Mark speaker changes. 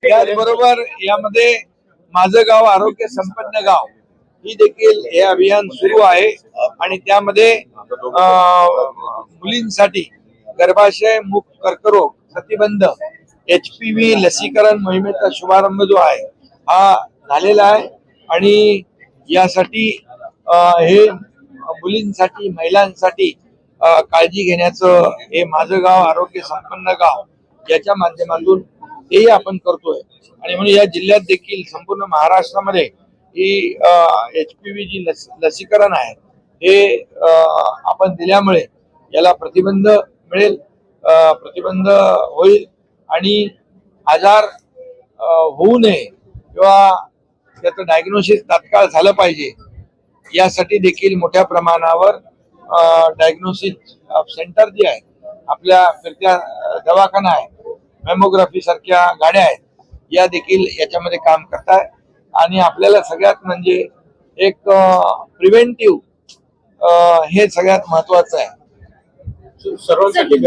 Speaker 1: त्याचबरोबर यामध्ये माझं गाव आरोग्य संपन्न गाव ही देखील हे अभियान सुरू आहे आणि त्यामध्ये मुलींसाठी गर्भाशय मुक्त कर्करोग प्रतिबंध HPV लसीकरण मोहिमेचा शुभारंभ जो आहे हा झालेला आहे आणि यासाठी हे मुलींसाठी महिलांसाठी काळजी घेण्याचं हे माझं गाव आरोग्य संपन्न गाव याच्या माध्यमातून हेही आपण करतोय आणि म्हणून या जिल्ह्यात देखील संपूर्ण महाराष्ट्रामध्ये ही HPV जी लसीकरण आहे हे आपण दिल्यामुळे याला प्रतिबंध मिळेल, प्रतिबंध होईल आणि आजार होऊ नये किंवा त्याचं डायग्नोसिस तात्काळ झालं पाहिजे यासाठी देखील मोठ्या प्रमाणावर डायग्नोसिस सेंटर जे आहे आपल्या फिरत्या दवाखाना आहे, मॅमोग्राफी सारख्या गाड्या आहेत या देखील याच्यामध्ये काम करताय आणि आपल्याला सगळ्यात म्हणजे एक प्रिव्हेंटिव्ह हे सगळ्यात महत्वाचं आहे.
Speaker 2: सर्वांसाठी